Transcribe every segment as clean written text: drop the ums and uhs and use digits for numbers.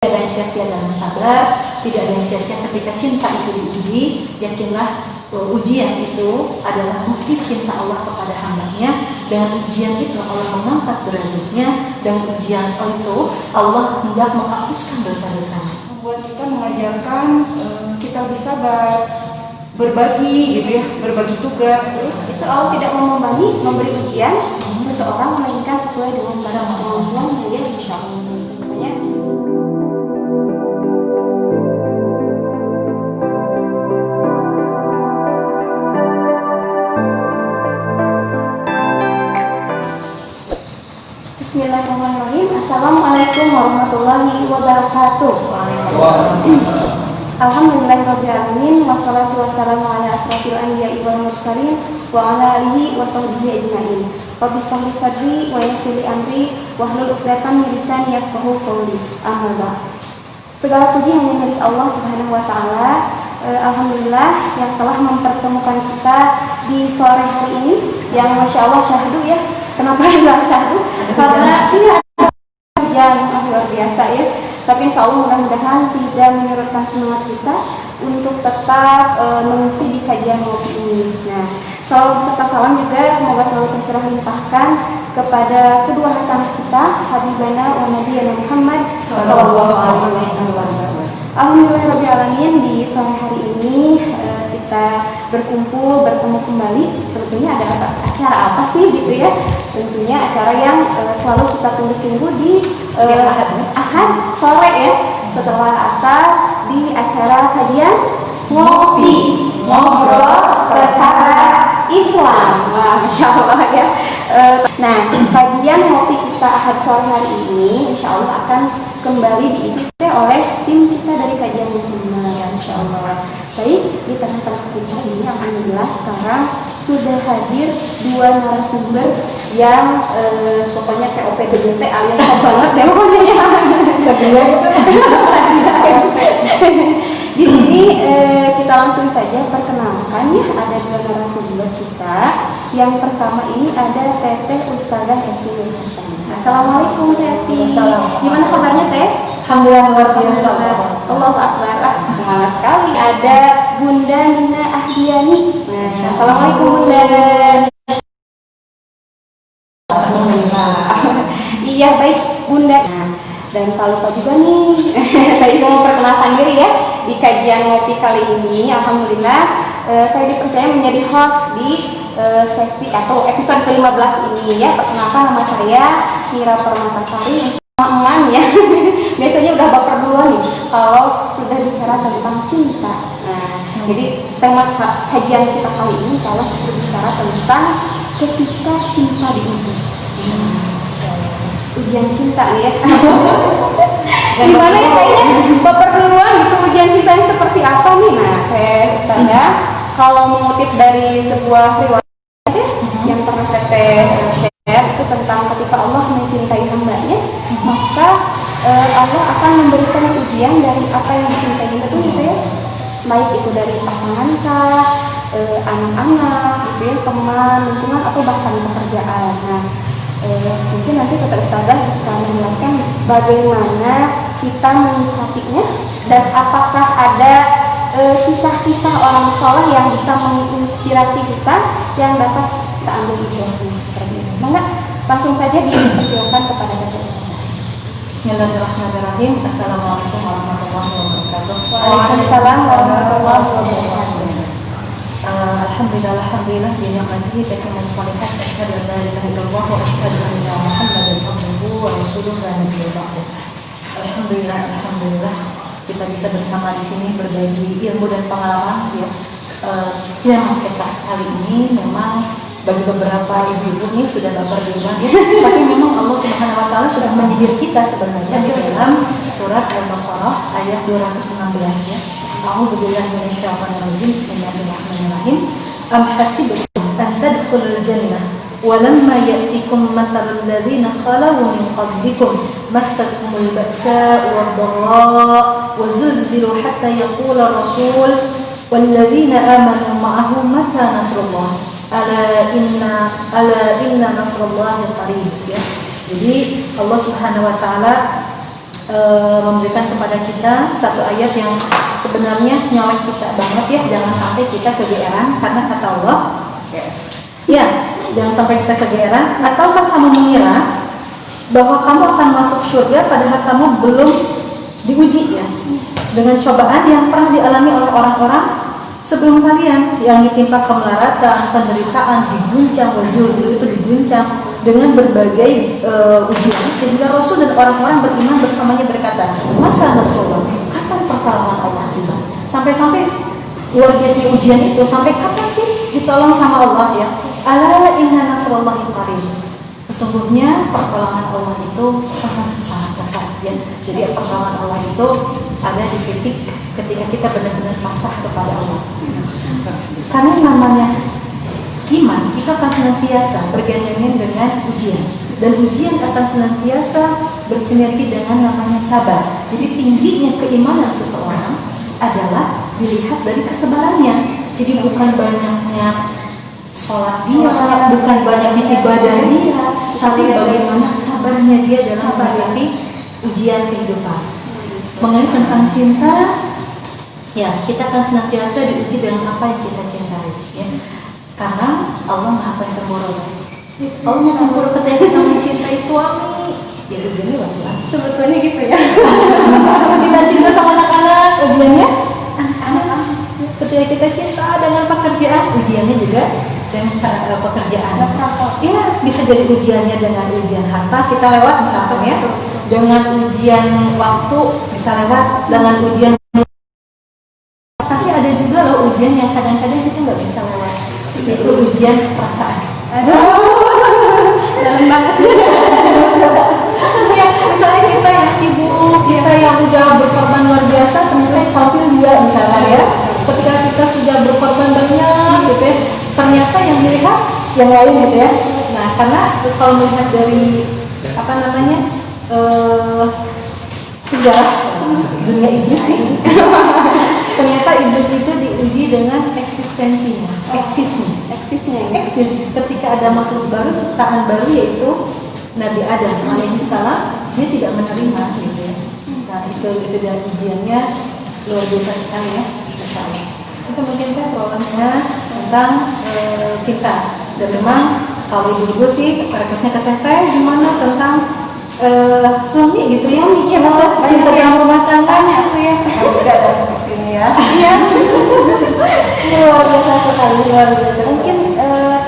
Tidak ada yang sia-sia dalam sabar, tidak ada yang sia-sia ketika cinta itu diuji. Yakinlah ujian itu adalah bukti cinta Allah kepada hambanya. Dengan ujian itu Allah mengangkat derajatnya. Dengan ujian itu Allah hendak menghapuskan dosa-dosanya. Membuat kita mengajarkan kita bisa berbagi gitu ya, berbagi tugas. Terus itu Allah tidak mau memberi ujian seseorang melainkan sesuai dengan batas kemampuan dia, insya Allah. Bismillahirrahmanirrahim. Assalamualaikum warahmatullahi wabarakatuh. Alhamdulillahirrahmanirrahim. Wassalatu wassalamu ala asrafil anbiya'i wal mursalin wa ala alihi wa sahbihi ajma'in. Rabbi shrah li sadri wa yassir li amri wahlul 'uqdatam min lisani yafqahu qawli. Amma ba'd. Segala puji hanya milik Allah Subhanahu wa taala. Alhamdulillah yang telah mempertemukan kita di sore hari ini yang Masya Allah syahdu ya. Kenapa bilang syahdu? Karena ini ada hujan luar biasa ya. Tapi insya Allah mudah-mudahan tidak menyurutkan semangat kita untuk tetap mengisi di kajian ngopi ini. Nah, salawat beserta salam juga semoga selalu tercurah limpahkan kepada kedua hasanah kita, Habibana wa Nabiyana Muhammad sallallahu alaihi wasallam. Alhamdulillah alamin, di sore hari ini kita bertemu kembali. Sebetulnya ada acara apa sih gitu ya? Tentunya acara yang selalu kita tunggu-tunggu di Ahad sore ya, setelah asar di acara kajian ngopi, ngobrol perkara Islam. Wah, Masya Allah ya. Nah, kajian ngopi kita Ahad sore hari ini insya Allah akan kembali diisi oleh tim kita dari kajian Muslimah ya, insya Allah. Baik, di tengah-tengah kita ini alhamdulillah sekarang sudah hadir dua narasumber yang pokoknya TOP GBT alias top banget ya pokoknya ya. Sebenarnya di sini kita langsung saja perkenalkan ya, ada dua narasumber kita. Yang pertama ini ada Teteh Ustazah Eti Hasan. Assalamualaikum Teti. Gimana kabarnya Teh? Alhamdulillah luar biasa. Allahu Akbar. Semangat sekali. Ada Bunda Nina Ahdiani. Assalamualaikum Bunda. Iya baik Bunda. Dan tak lupa juga nih, saya juga mau perkenalkan diri ya di kajian ngopi kali ini. Alhamdulillah saya dipercaya menjadi host di sesi atau episode ke-15 ini ya. Perkenalkan, nama saya Mira Permatasari. Eman ya, biasanya udah baper duluan nih kalau sudah bicara tentang cinta. Nah, jadi tema kajian kita kali ini kalau berbicara tentang ketika cinta diuji. Ujian cinta nih ya. Gimana ya kayaknya baper duluan gitu, ujian cinta yang seperti apa nih? Nah, saya kalau mengutip dari sebuah riwayat yang pernah Teteh share itu tentang ketika Allah mencintai hambanya, maka Allah akan memberikan ujian dari apa yang dicintai itu gitu ya, baik itu dari pasangan kah, anak-anak gitu ya, teman, lingkungan atau bahkan pekerjaan. Nah, mungkin nanti Teteh Ustazah bisa menjelaskan bagaimana kita menyikapinya dan apakah ada kisah-kisah orang soleh yang bisa menginspirasi kita yang dapat kita ambil hikmahnya seperti itu. Maka langsung saja dipersilakan kepada Teteh Ustazah. Bismillahirrahmanirrahim. Assalamualaikum warahmatullahi wabarakatuh. Waalaikumsalam warahmatullahi wabarakatuh. Alhamdulillah bi ni'matihi tatimmu shalihat, asyhadu an la ilaha illallah wa asyhadu anna Muhammadan abduhu wa rasuluhu la nabiyya ba'dahu. Alhamdulillah kita bisa bersama di sini berbagi ilmu dan pengalaman ya. Yang kita kali ini memang bagi beberapa ibu-ibu ini sudah baper di rumah ya. Tapi memang Allah Subhanahu wa taala sudah menyindir kita sebenarnya di dalam surat Al-Baqarah ayat 216 ya. A'udzubillahi minasyaitonir rajim. Bismillahirrahmanirrahim. Am hasibtum an tadkhulul jannah wa lamma ya'tikum mathalul ladzina khalaw min qablikum massatuhumul ba'sa'u wad-dharra'u wa zulzilu hatta yaqula rasul wal ladzina amanu ma'ahu mata nasrullah ala inna nasrullahi qarib ya. Jadi Allah Subhanahu wa taala memberikan kepada kita satu ayat yang sebenarnya nyolek kita banget ya. Jangan sampai kita kegeeran karena kata Allah, ya, jangan sampai kita kegeeran. Ataukah kamu mengira bahwa kamu akan masuk surga padahal kamu belum diuji ya dengan cobaan yang pernah dialami oleh orang-orang sebelum kalian, yang ditimpa kemelaratan, penderitaan, diguncang, wazul-zul itu diguncang dengan berbagai ujian, sehingga Rasul dan orang-orang beriman bersamanya berkata, maka Rasulullah, kapan pertolongan Allah tiba? Sampai-sampai luar biasa ujian itu, sampai kapan sih ditolong sama Allah ya? Ala inna nasrallahi qarib. Sesungguhnya pertolongan Allah itu sangat-sangat dekat ya. Jadi pertolongan Allah itu ada di titik ketika kita benar-benar pasrah kepada Allah. Karena namanya iman, kita akan senantiasa bergandengan dengan ujian, dan ujian akan senantiasa bersinergi dengan namanya sabar. Jadi tingginya keimanan seseorang adalah dilihat dari kesabarannya. Jadi bukan banyaknya sholat dia, bukan banyaknya ibadah dia, tapi bagaimana sabarnya dia dalam menghadapi ujian kehidupan. Mengenai tentang cinta, ya kita akan senantiasa diuji dengan apa yang kita cintai ya. Karena Allah Maha Pencemburu. Allah Maha Pencemburu ketika kita mencintai suami, ya ujiannya suami. Sebetulnya gitu ya. Kita cinta sama anak-anak, ujiannya anak-anak. Ketika kita cinta dengan pekerjaan, ujiannya juga dengan pekerjaan. Iya, bisa jadi ujiannya dengan ujian harta kita lewat misalkan ya. Dengan ujian waktu bisa lewat, dengan ujian. Tapi ada juga loh ujian yang kadang-kadang kita nggak bisa lewat. Itu ujian perasaan. Dalam banget. Ya, misalnya kita yang sibuk, kita yang udah berkorban luar biasa, ternyata tampil dia misalnya ya. Ketika kita sudah berkorban banyak, gitu ya, ternyata yang dilihat yang lain gitu ya. Nah, karena kalau melihat dari apa namanya sejarah dunia iblis sih, ternyata iblis itu diuji dengan eksistensinya, eksis. Ketika ada makhluk baru, ciptaan baru yaitu Nabi Adam alaihissalam, dia tidak menerima gitu ya. Nah itu dari ujiannya luar biasa sekali ya. Itu mungkin kan problemnya tentang cinta. Dan memang kalau dulu sih requestnya ke saya gimana tentang suami gitu ya. Iya betul. Cinta dalam rumah tangganya Tanya tuh ya. tidak ada seperti ini ya. Iya. Luar biasa sekali, luar biasa. Mungkin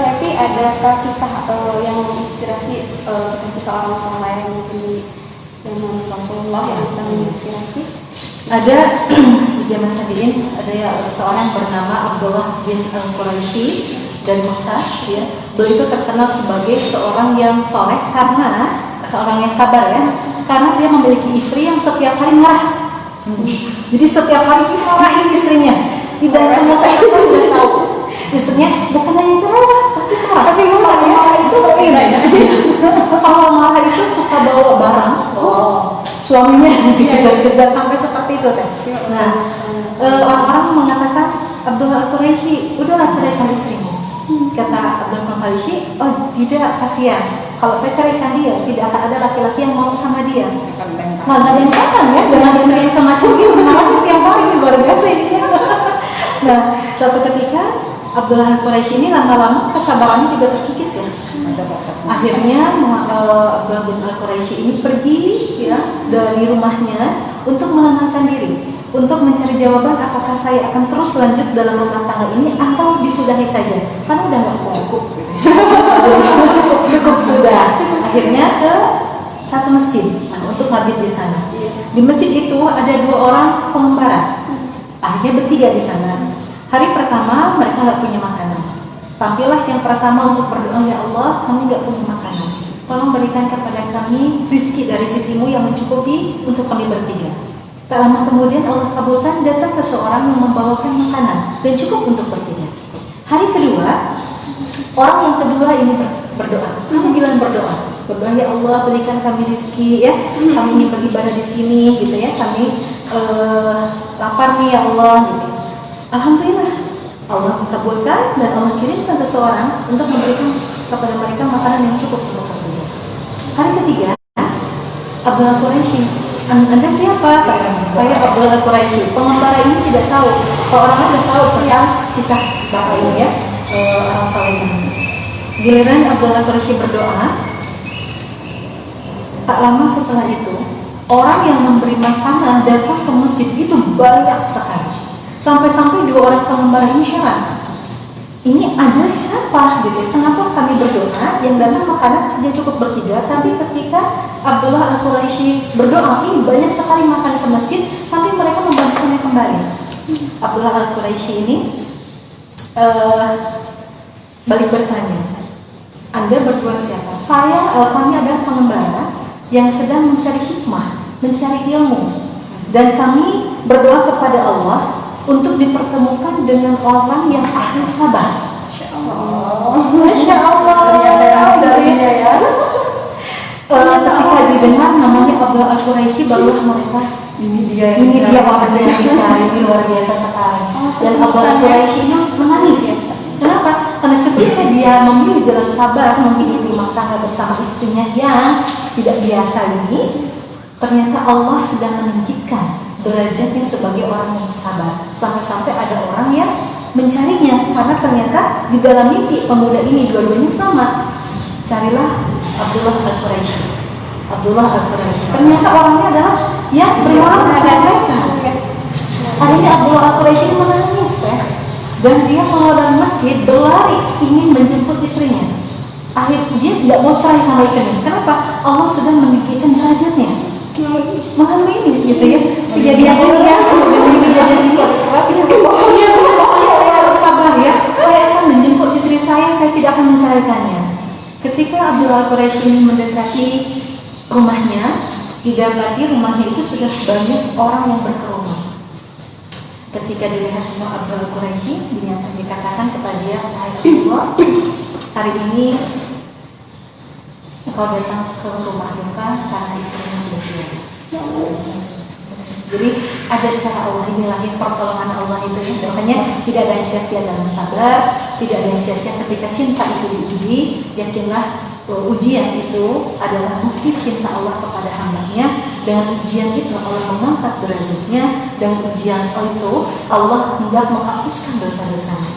tapi ada kisah yang menginspirasi kisah orang soleh yang di zaman Rasulullah yang bisa menginspirasi. Ada di zaman tabi'in ada ya seorang bernama Abdullah bin Al-Quraisy dari Makkah ya. Beliau itu terkenal sebagai seorang yang soleh karena seorang yang sabar ya, karena dia memiliki istri yang setiap hari marah. Jadi setiap hari dia marahin istrinya. Tidak semua kita sudah tahu. Istrinya bukan hanya cerewet, tapi marah itu sering. Kalau marah itu suka bawa barang. Suaminya dikejar-kejar sampai seperti itu teh. Nah, orang-orang mengatakan Abdullah Al-Quraisy, udahlah ceraikan istrimu. Kata Abdullah Al-Quraisy, oh tidak, kasihan. Kalau saya ceraikan dia, tidak akan ada laki-laki yang mau sama dia. Malah yang datang ya dengan istri yang semacam ini mengalami tiap hari luar biasa ini. Nah, suatu ketika Abdullah Al-Quraisy ini lama-lama kesabarannya juga terkikis ya. Akhirnya Abdullah bin Al-Quraisy ini pergi ya dari rumahnya untuk menenangkan diri, untuk mencari jawaban apakah saya akan terus lanjut dalam rumah tangga ini atau disudahi saja. Karena udah nggak cukup, cukup sudah. Akhirnya ke satu masjid untuk mabit di sana. Di masjid itu ada 2 orang pengembara. Akhirnya bertiga di sana. Hari pertama mereka nggak punya makanan. Tampillah yang pertama untuk berdoa, ya Allah, kami nggak punya makanan. Tolong berikan kepada kami rezeki dari sisimu yang mencukupi untuk kami bertiga. Tak lama kemudian Allah kabulkan, datang seseorang yang membawakan makanan dan cukup untuk bertiga. Hari kedua, orang yang kedua ini berdoa. Kami bilang berdoa, ya Allah berikan kami rezeki ya. Kami ingin beribadah di sini gitu ya. Kami lapar nih ya Allah gitu. Alhamdulillah Allah kabulkan dan Allah kirimkan seseorang untuk memberikan kepada mereka makanan yang cukup untuk bertiga. Hari ketiga, Abdullah Quraisy Anda siapa? Saya Abdullah Al-Quraisy. Pengembara ini tidak tahu. Kalau orang sudah tahu tentang kisah bapak ini ya, orang soleh ini. Giliran Abdullah Al-Quraisy berdoa, tak lama setelah itu orang yang memberi makanan datang ke masjid itu banyak sekali. Sampai-sampai dua orang pengembara ini heran. Ini ada siapa gitu? Kenapa kami berdoa yang datang makanan dia cukup bertiga, tapi ketika Abdullah Al-Quraisy berdoa ini banyak sekali makan ke masjid sampai mereka membantunya kembali. Abdullah Al-Quraisy ini balik bertanya, Anda berdua siapa? Kami adalah pengembara yang sedang mencari hikmah, mencari ilmu, dan kami berdoa kepada Allah untuk dipertemukan dengan orang yang ahli sabar. Masya Allah. Ya. Ketika didengar namanya Abdullah Al-Quraisy, barulah mereka ini dia orang yang dicari, ini luar biasa sekali. Dan Abdullah Al-Quraisy ini menangis. Kenapa? Karena ketika dia memilih jalan sabar, memilih rumah tangga bersama istrinya yang tidak biasa ini, ternyata Allah sedang meninggikan derajatnya sebagai orang yang sabar. Sampai-sampai ada orang yang mencarinya karena ternyata di dalam mimpi pemuda ini dua-duanya sama. Carilah Abdullah Al-Quraisy. Abdullah Al-Quraisy. Ternyata orangnya adalah yang beriman bersama mereka. Akhirnya Abdullah Al-Quraisy ini menangis ya. Dan dia keluar dari masjid berlari ingin menjemput istrinya. Akhirnya dia tidak mau cerai sama istrinya. Kenapa? Allah sudah meninggikan derajatnya. Mengalami ini gitu ya, kejadian ini pokoknya saya harus sabar ya, saya akan menjemput istri saya tidak akan menceraikannya. Ketika Abdullah Al-Quraisy ini mendekati rumahnya, didapati rumahnya itu sudah banyak orang yang berkerumun. Ketika dilihat rumah Abdullah Al-Quraisy, dikatakan kepada dia, "Wahai Abdullah, hari ini kau datang ke rumah duka karena istrimu sudah tiada." Jadi ada cara Allah, inilah yang pertolongan Allah itu ya. Makanya tidak ada yang sia-sia dalam sabar, tidak ada yang sia-sia ketika cinta itu diuji. Yakinlah ujian itu adalah bukti cinta Allah kepada hambanya. Dengan ujian itu Allah mengangkat derajatnya. Dengan ujian itu Allah hendak menghapuskan dosa-dosanya.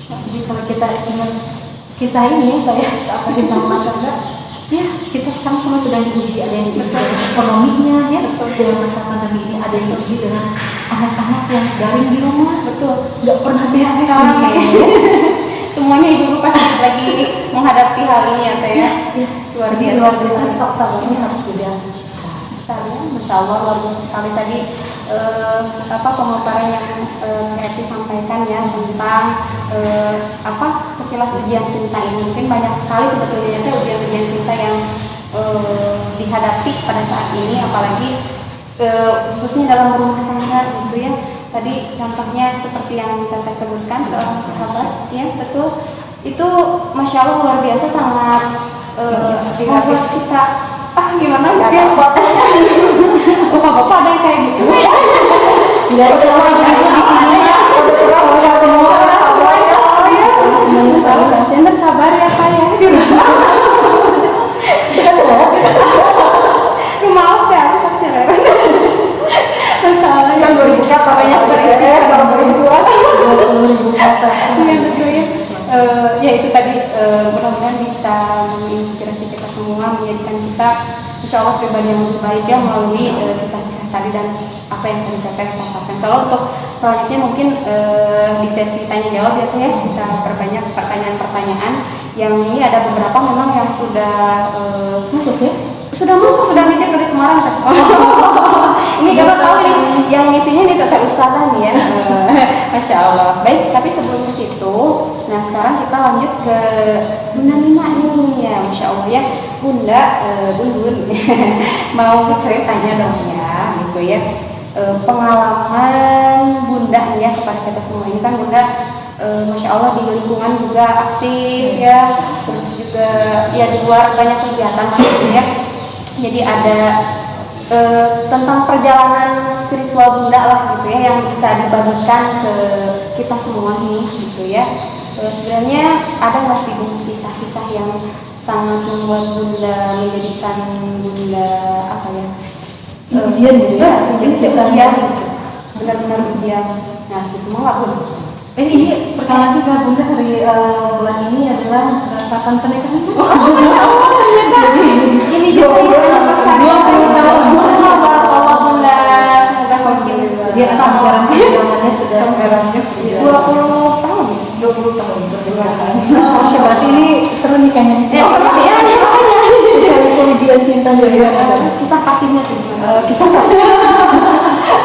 Jadi kalau kita ingat kisah ini ya, saya apa kita mengatakan ya, kita sekarang semua sedang diuji. Ada yang diuji dengan ekonominya ya, dengan masa pandemi ini. Ada yang diuji dengan anak-anak yang daring di rumah. Betul, nggak pernah beres kayaknya. Semuanya ibu pasti lagi menghadapi hal ini ya Teh ya. Luar biasa. Luar biasa, stok sabarnya harus juga Masya Allah, luar biasa sekali tadi pemaparan yang Eti sampaikan ya tentang sekilas ujian cinta ini. Mungkin banyak sekali sebetulnya ujian-ujian cinta yang dihadapi pada saat ini, apalagi khususnya dalam rumah tangga gitu ya. Tadi contohnya seperti yang Teteh sebutkan, seorang sahabat ya, betul, itu Masya Allah luar biasa, sangat membuat kita gimana ya bapak-bapak ada yang kayak gitu nggak salah di sini semua dan sabar ya Pak ya. Maaf ya aku saja masalah yang 2000 kata banyak berisi 2000 kata ya betul ya. Ya itu tadi mudah-mudahan bisa menginspirasi kita semua, menjadikan kita insya Allah pribadi yang lebih baik ya melalui kisah-kisah tadi dan apa yang tadi saya sampaikan. Kalau untuk selanjutnya mungkin di sesi tanya jawab ya Teh, kita perbanyak pertanyaan-pertanyaan yang ini ada beberapa memang yang sudah masuk ya. Sudah nitip dari kemarin Teh. Ini kita tahu nih yang misinya nih Teteh Ustazah nih ya. Masya Allah. Baik, tapi sebelum ke situ, nah sekarang kita lanjut ke Bunda Nina nih ya, Masya Allah ya. Bunda, Bun mau ceritanya dong ya, gitu ya. Pengalaman Bunda nih ya kepada kita semua ini kan Bunda, Masya Allah di lingkungan juga aktif ya, terus juga ya di luar banyak kegiatan maksudnya ya. Jadi ada tentang perjalanan spiritual Bunda lah gitu ya, yang bisa dibagikan ke kita semua nih gitu ya. Sebenarnya ada nggak sih kisah-kisah yang sangat membuat Bunda menjadikan Bunda Ujian gitu ya? ujian benar-benar ujian. Nah itu mau aku Ini perkenalan juga Bunda, hari bulan ini adalah merasakan pernikahan. ini juga yang pasangan 20 tahun. Allah Bunda, semoga semakin Jadi asal garam perjuangannya sudah 20 tahun 20 tahun perjuangan. Oke, berarti ini seru nih kayaknya. Ujian cinta juga. kisah kasihnya tuh gimana? Kisah kasih.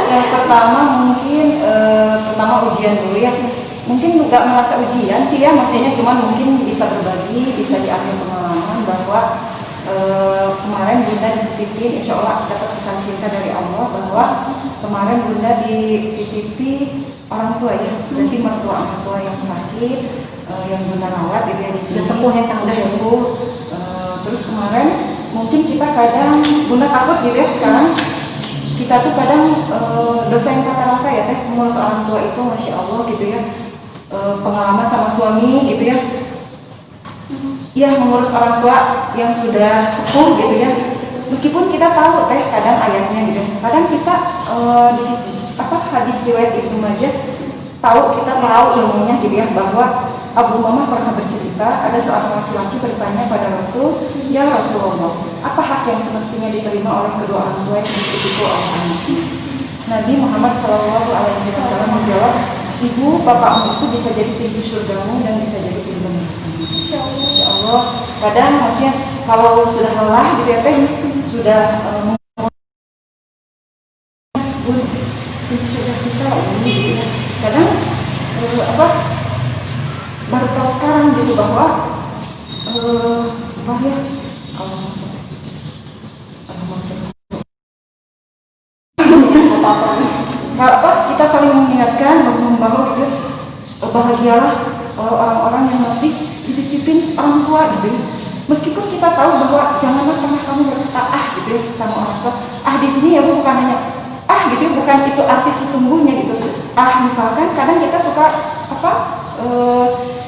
Yang pertama mungkin pertama ujian dulu ya. Mungkin nggak merasa ujian sih ya, maksudnya cuma mungkin bisa berbagi, bisa diambil pengalaman bahwa kemarin Bunda dititipin, insya Allah dapat pesan cinta dari Allah bahwa kemarin Bunda dititipi orang tua ya, berarti mertua yang sakit, yang Bunda rawat gitu ya di sini. Udah sepuh ya kan? Udah sepuh. Terus kemarin mungkin kita kadang Bunda takut gitu ya sekarang. Kita tuh kadang dosa yang kata rasa ya teh mengurus orang tua itu masya Allah gitu ya, pengalaman sama suami gitu ya, mengurus orang tua yang sudah sepuh gitu ya, meskipun kita tahu teh kadang ayatnya gitu, kadang kita di situ hadis riwayat Ibnu Majah kita tahu ilmunya gitu ya, bahwa Abu Mama pernah bercerita ada seorang laki-laki bertanya pada Rasul, ya Rasulullah, apa hak yang semestinya diterima oleh kedua orang tua yang dititipi oleh anaknya? Nabi Muhammad SAW menjawab, ibu bapakmu itu bisa jadi pintu surgamu dan bisa jadi pintu neraka. Insya Allah. Kadang maksudnya kalau sudah lelah gitu ya teh, sudah pintu surga kita ini gitu ya. Kadang baru tahu sekarang gitu bahwa kita saling mengingatkan bahwa gitu, bahagialah orang-orang yang masih dititipin orang tua gitu. Meskipun kita tahu bahwa janganlah pernah kamu berkata gitu ya sama orang tua. Di sini ya bukan hanya gitu, bukan itu arti sesungguhnya gitu. Misalkan kadang kita suka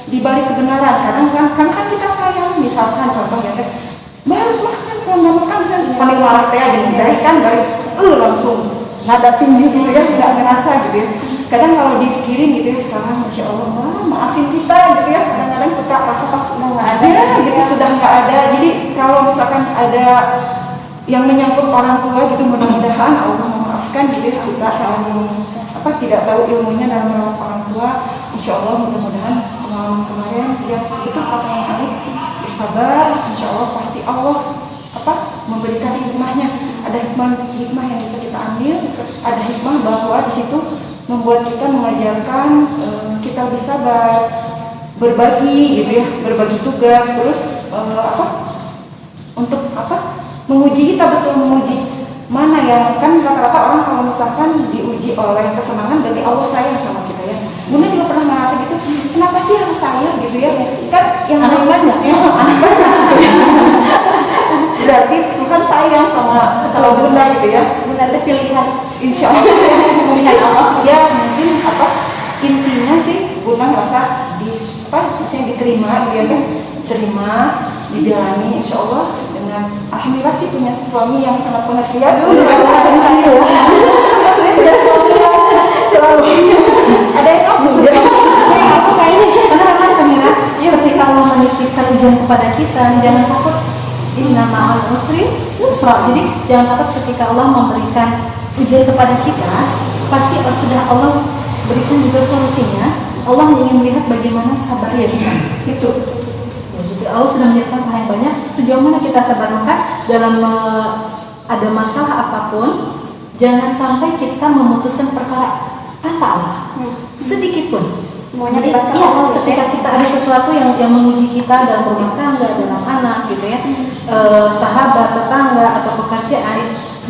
di balik kebenaran, kadang kan kita sayang, misalkan contoh ya teh, harus makan, kalau nggak makan bisa sambil marah teh aja kan langsung ngadapin gitu ya, nggak ngerasa gitu ya. Kadang kalau dipikirin gitu ya sekarang, masya Allah, maafin kita gitu ya, kadang-kadang suka rasa pas udah nggak ada, gitu sudah nggak ada. Jadi kalau misalkan ada yang menyangkut orang tua gitu, mudah-mudahan Allah memaafkan gitu ya, kita tidak tahu ilmunya dalam merawat orang tua. Insya Allah mudah-mudahan pengalaman kemarin ya itu apa yang baik, bersabar, insya Allah pasti Allah memberikan hikmahnya. Ada hikmah yang bisa kita ambil, ada hikmah bahwa di situ membuat kita mengajarkan kita bisa berbagi gitu ya, berbagi tugas, terus untuk menguji kita, betul menguji mana yang kan rata-rata orang kalau misalkan diuji oleh kesenangan berarti Allah sayang sama kita ya. Bunda juga pernah merasa gitu, kenapa sih harus sayang gitu ya? Kan yang anak banyak ya, berarti Tuhan sayang sama Bunda gitu ya. Bunda ada pilihan Insya Allah pilihan Allah ya, mungkin intinya sih Bunda ngerasa maksudnya diterima gitu ya kan, diterima, dijalani insya Allah dengan alhamdulillah sih punya suami yang sangat pengertian. Selalu ada yang masuk karena Kamila, ketika Allah menitipkan ujian kepada kita, jangan takut. Inna ma'al usri yusra. Jadi jangan takut ketika Allah memberikan ujian kepada kita, pasti sudah Allah berikan juga solusinya. Allah ingin melihat bagaimana sabarnya kita. Itu. Jadi Allah sudah menyiapkan hal yang banyak. Sejauh mana kita sabar, maka dalam ada masalah apapun, jangan sampai kita memutuskan perkara tanpa Allah. Sedikit pun. semuanya Jadi, dibatalkan iya, Allah, ketika kita ada sesuatu yang menguji kita dalam rumah tangga, dalam anak gitu ya, sahabat, tetangga atau pekerjaan,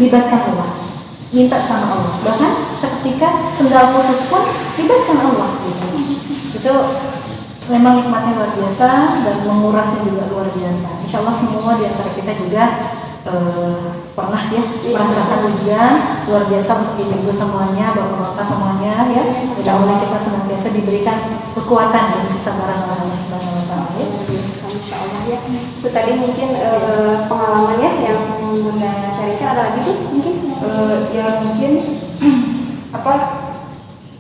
libatkan Allah, minta sama Allah. Bahkan ketika sendal putus pun libatkan Allah gitu. Itu memang nikmatnya luar biasa dan mengurasnya juga luar biasa. Insya Allah semua di antara kita juga pernah ya merasakan ujian luar biasa untuk ibu semuanya, bapak-bapak semuanya ya. Mudah-mudahan kita senantiasa diberikan kekuatan dan kesabaran oleh Allah Subhanahu wa taala. Insya Allah ya. Itu tadi mungkin pengalaman ya yang Bunda sharingkan. Ada lagi tuh mungkin ya mungkin apa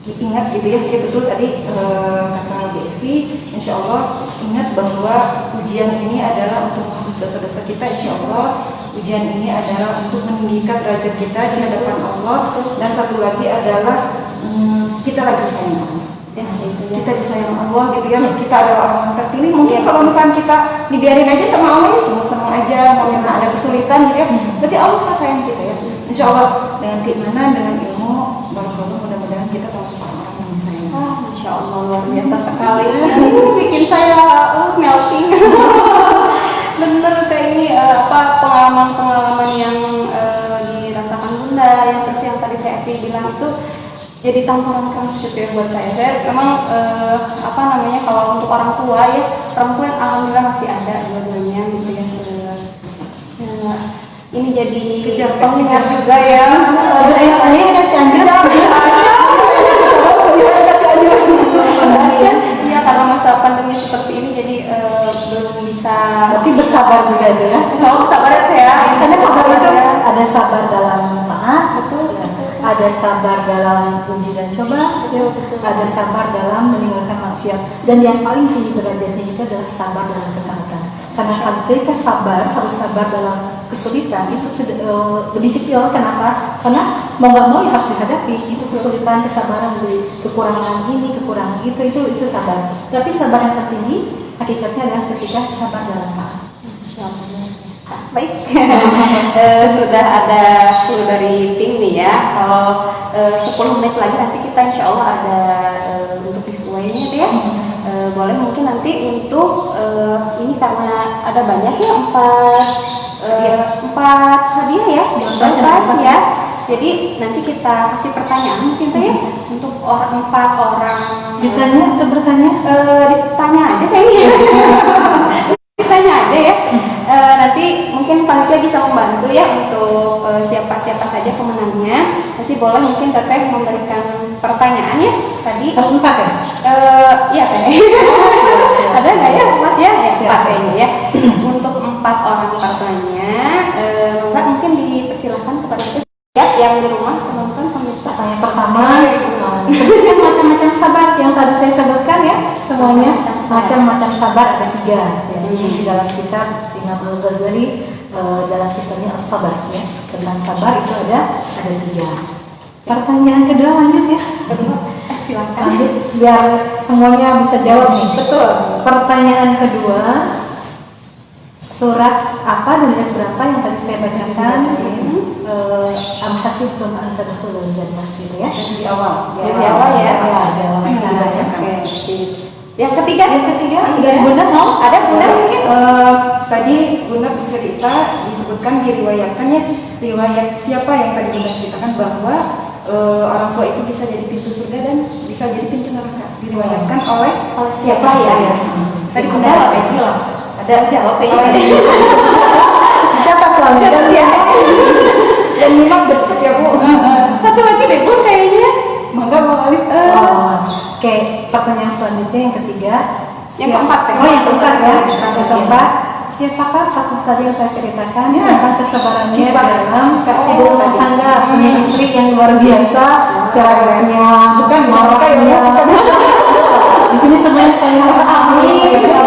ingat gitu ya, betul tadi kata BFI, insya Allah ingat bahwa ujian ini adalah untuk menghapus dosa-dosa kita, insya Allah ujian ini adalah untuk meninggikan derajat kita di hadapan Allah, dan satu lagi adalah kita lagi sayang Allah. Ya, itu ya. Kita disayang Allah gitu ya, kita adalah orang yang terpilih. Mungkin kalau misalnya kita dibiarin aja sama Allah ya senang-senang aja, nggak pernah ada kesulitan gitu ya, berarti Allah kan sayang kita ya. Insya Allah dengan keimanan, dengan ilmu, barakallah, mudah-mudahan kita termasuk orang-orang yang disayang. Masya Allah, luar biasa sekali. Bikin saya melting. Bener teh ini pengalaman-pengalaman yang dirasakan Bunda, yang terus yang tadi Teh Evi bilang itu jadi tamparan keras gitu ya buat saya. Saya memang kalau untuk orang tua ya, orang tua yang alhamdulillah masih ada dua-duanya gitu ya. Ini jadi pengingat juga ya. Iya, karena masa pandemi seperti ini jadi belum bisa. Tapi bersabar juga ya. Sabar ya. Karena sabar itu ada sabar dalam taat, betul. Ada sabar dalam uji dan coba, ada sabar dalam meninggalkan maksiat, dan yang paling tinggi derajatnya itu adalah sabar dalam ketaatan. Karena ketika sabar, harus sabar dalam kesulitan, itu sudah lebih kecil. Kenapa? Karena mau nggak mau harus dihadapi itu kesulitan, kesabaran dari kekurangan ini, kekurangan itu sabar. Tapi sabar yang tertinggi hakikatnya adalah ketika sabar dalam taat. Baik, sudah ada clue dari tim nih ya. Kalau 10 menit lagi nanti kita insya Allah ada untuk giveaway-nya tuh ya. Boleh mungkin nanti untuk ini karena ada banyak ya, 4 hadiah ya, prize ya. Jadi nanti kita kasih pertanyaan mungkin tuh ya untuk 4 orang. Ditanya atau bertanya? Ditanya aja kayaknya. Ditanya aja ya. Nanti mungkin panitia bisa membantu ya untuk siapa-siapa saja pemenangnya. Nanti boleh mungkin Teteh memberikan pertanyaan ya tadi. Harus 4 ya? Iya Teteh. Ada nggak ya 4 ya? Ya 4 kayaknya ya. Untuk 4 orang partnernya, enggak mungkin dipersilahkan kepada kita yang di rumah penonton pemirsa. Yang pertama, sebutkan macam-macam sabar yang tadi saya sebutkan ya, semuanya macam-macam sabar ada 3. Jadi di dalam kitab Imam Al-Ghazali dalam kitabnya As-Sabar ya, tentang sabar itu ada 3. Pertanyaan kedua lanjut ya. Silakan. Lanjut biar semuanya bisa jawab nih. Betul. Pertanyaan kedua, surat apa dan ayat berapa yang tadi saya bacakan? Am hasibtum an tadkhulul jannah gitu ya. Di awal. Di awal ya. Di awal bacakan. Yang ketiga dari Bunda mau? Ada Bunda mungkin? Tadi Bunda bercerita, disebutkan diriwayatkannya, riwayat siapa yang tadi Bunda ceritakan bahwa orang tua itu bisa jadi pintu surga dan bisa jadi pintu neraka. Diriwayatkan oleh siapa ya? Tadi Bunda ada jawab kayaknya. Dicatat selalu dan memang bercek ya Bu. Satu lagi deh Bu kayaknya. Mangga mau balik. Oke, pertanyaan selanjutnya yang ketiga. Yang keempat ya? Yang keempat ya. Yang keempat, siapakah tokoh tadi yang saya ceritakan tentang kesabarannya dalam berumah tangga, punya istri yang luar biasa, caranya bukan marahnya. Di sini semuanya saya rasa Masya Allah. Iya benar.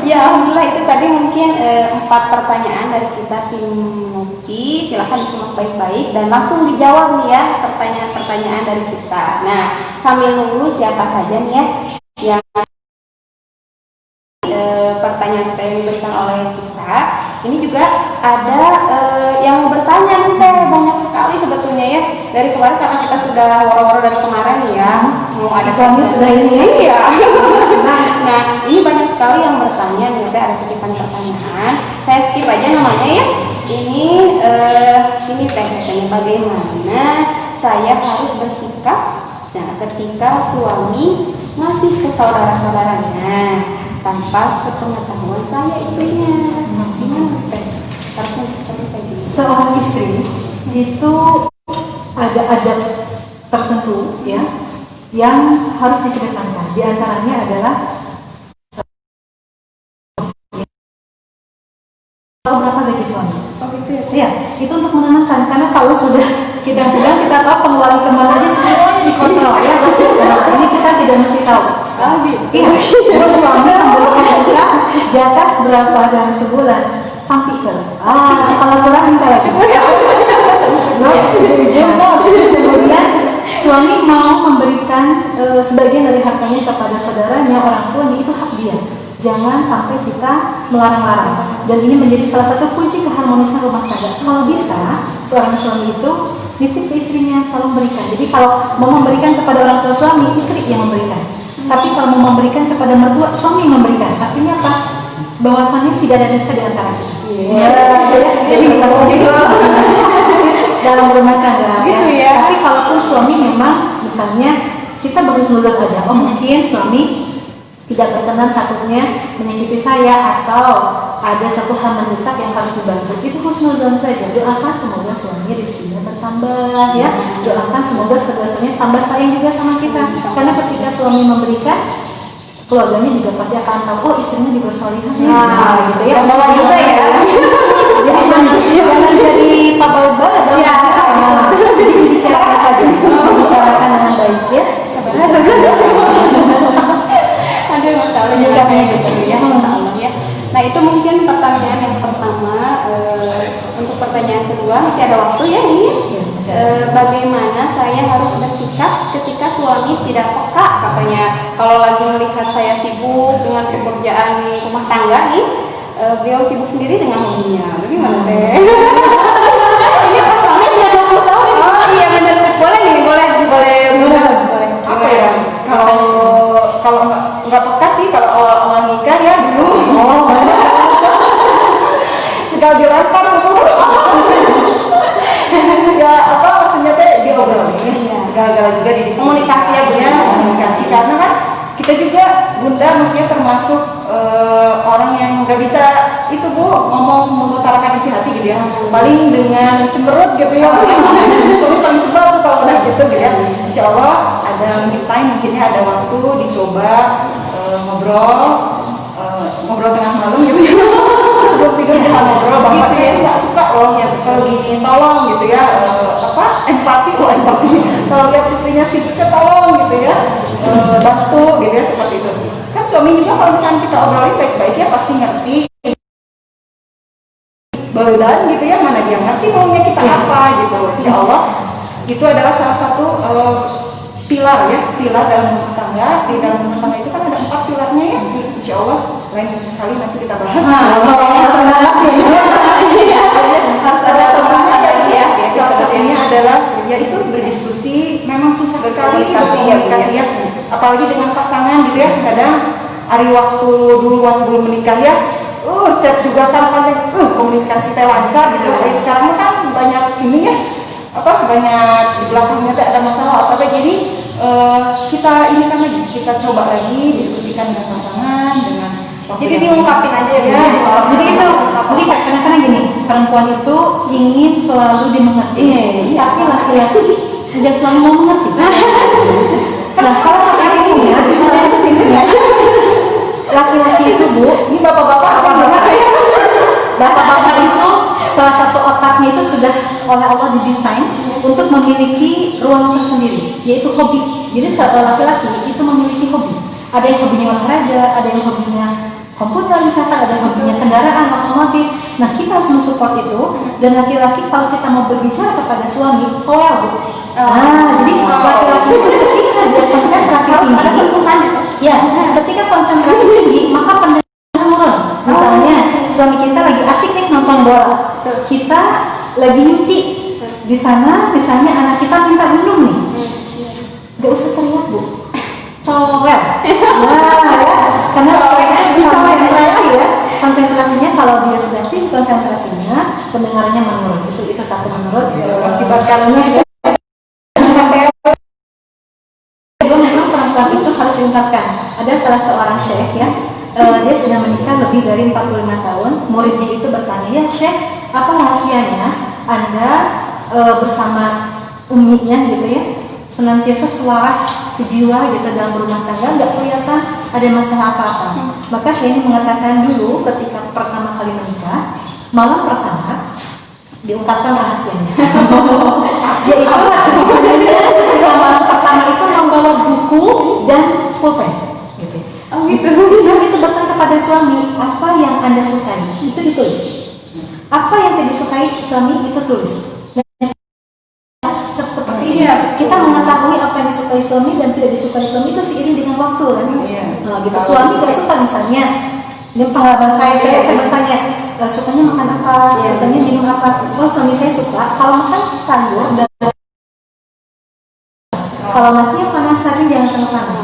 Ya alhamdulillah itu tadi mungkin 4 pertanyaan dari kita tim Mupi. Silahkan disimak baik-baik dan langsung dijawab nih ya pertanyaan-pertanyaan dari kita. Nah sambil nunggu siapa saja nih ya yang pertanyaan yang diberikan oleh kita. Ini juga ada yang bertanya nih Teh, banyak sekali sebetulnya ya. Dari kemarin karena kita sudah woro-woro dari kemarin ya, mau ada kami sudah ini ya. Nah ini banyak sekali yang bertanya nih Teh, ada titipan pertanyaan. Saya skip aja namanya ya. Ini Teh katanya bagaimana saya harus bersikap ketika suami ngasih ke saudara-saudaranya tanpa sepengetahuan saya istrinya. Gimana Teh? Harusnya seperti itu. Seorang istri itu ada adab tertentu ya yang harus dikedepankan. Di antaranya adalah berapa gaji suami. Oh gitu ya. Iya, itu untuk menenangkan, karena kalau sudah kita bilang, kita tahu pengeluaran kemana aja semuanya dikontrol ya. Nah, ini kita tidak mesti tahu. Iya, terus suami memberikan kita jatah berapa dalam sebulan, tampil. Kalau kurang minta lagi. Kemudian suami mau memberikan sebagian dari hartanya kepada saudaranya, orang tuanya, itu hak dia. Jangan sampai kita melarang-larang. Dan ini menjadi salah satu kunci keharmonisan rumah tangga. Kalau bisa, seorang suami itu nitip ke istrinya, tolong berikan. Jadi kalau mau memberikan kepada orang tua suami, istri yang memberikan. Tapi kalau mau memberikan kepada mertua, suami yang memberikan. Artinya apa? Bahwasannya tidak ada dusta di antara kita. Jadi bisa dalam rumah tangga. Gitu ya. Tapi kalaupun suami memang misalnya kita bagus nurut aja, mungkin suami tidak berkenan takutnya menyakiti saya atau ada satu hal mendesak yang harus dibantu, itu husnuzon saja. Doakan semoga suami rezekinya bertambah ya. Doakan semoga saudaranya tambah sayang juga sama kita. Karena ketika suami memberikan, keluarganya juga pasti akan tahu, oh istrinya juga solihah ya. Gitu ya. Bawa juga ya. Jadi jangan jadi Pak Baut banget dong. Jadi dibicarakan saja, dibicarakan dengan baik ya. Ada masalah juga kayak gitu ya, masalah ya. Nah itu mungkin pertanyaan yang pertama. Untuk pertanyaan kedua masih ada waktu ya ini. Bagaimana saya harus bersikap ketika suami tidak peka, katanya kalau lagi melihat saya sibuk dengan pekerjaan rumah tangga nih, beliau sibuk sendiri dengan hobinya. Bagaimana teh? Ini pas suami sudah 20 tahun. Oh iya benar, boleh nih, boleh. Apa ya? Kalau nggak peka sih, kalau awal nikah ya dulu. Segala dilempar tuh. Ya apa maksudnya teh diobrolin. Segala juga didiskusikan. Komunikasi ya, ya, komunikasi. Karena kan kita juga bunda maksudnya termasuk orang yang nggak bisa itu bu ngomong mengutarakan isi hati gitu ya. Paling dengan cemberut gitu ya. Soalnya paling sebel tuh kalau udah gitu ya. Insya Allah ada me time, mungkinnya ada waktu dicoba ngobrol tengah malam gitu ya. Sebelum tidur kita ngobrol, bapak saya nggak suka loh ya kalau gini, tolong gitu ya. Empati. Kalau lihat istrinya sibuk, tolong gitu ya, bantu gitu ya, seperti itu. Kan suami juga kalau misalnya kita obrolin baik-baik ya pasti ngerti. Badan gitu ya, mana dia ngerti maunya kita apa gitu. Insya Allah itu adalah salah satu pilar dalam rumah tangga. Di dalam rumah tangga itu kan ada 4 pilarnya ya. Insya Allah lain kali nanti kita bahas. Harus ada semuanya ya. Salah satunya adalah yaitu berdiskusi. Memang susah sekali komunikasi ya. Apalagi dengan pasangan gitu ya. Kadang hari waktu dulu sebelum menikah ya, chat juga kan komunikasi teh lancar gitu. Sekarang kan banyak ini ya, banyak di belakangnya ada masalah apa jadi kita ini kan lagi kita coba lagi diskusikan dengan pasangan dengan jadi diungkapin aja ya. Jadi itu, jadi kadang-kadang gini, perempuan itu ingin selalu dimengerti, tapi laki-laki tidak selalu mau mengerti. Nah, salah satu tipsnya, laki-laki itu bu, ini bapak-bapak bapak-bapak itu salah satu otaknya itu sudah oleh Allah didesain untuk memiliki ruang tersendiri, yaitu hobi. Jadi laki-laki itu memiliki hobi. Ada yang hobinya olahraga, ada yang hobinya komputer misalkan, ada yang hobinya kendaraan otomotif. Nah kita harus mensupport itu. Dan laki-laki kalau kita mau berbicara kepada suami, jadi laki-laki itu ketika dia konsentrasi tinggi, ketika konsentrasi tinggi maka pendengaran menurun. Misalnya suami kita lagi asik nih nonton bola, kita lagi nyuci di sana, misalnya anak kita minta minum nih, gak usah teriak bu, cowet. Karena konsentrasi ya, konsentrasinya kalau dia sedang tinggi konsentrasinya, pendengarannya menurun. Itu satu menurut akibatkannya. Memang perempuan itu harus diungkapkan. Ada salah seorang syekh ya, dia sudah menikah lebih dari 45 tahun. Muridnya itu bertanya, ya syekh, apa rahasianya Anda bersama uminya gitu ya, senantiasa selaras sejiwa gitu dalam rumah tangga, nggak kelihatan ada masalah apa-apa. Maka Syekh ini mengatakan dulu ketika pertama kali menikah, Malam pertama diungkapkan rahasianya. Yaitu ketika malam pertama itu membawa buku dan pulpen. Gitu. Oh gitu. Dan itu bertanya kepada suami, apa yang Anda sukai? Itu ditulis. Apa yang tidak disukai suami itu tulis. Seperti ini kita mengetahui apa yang disukai suami dan tidak disukai suami itu seiring dengan waktu kan. Nah, gitu. Suami gak suka misalnya, ini pengalaman saya bertanya, sukanya makan apa, sukanya minum apa. Oh, suami saya suka kalau makan sayur dan kalau nasinya panas, sayurnya jangan terlalu panas.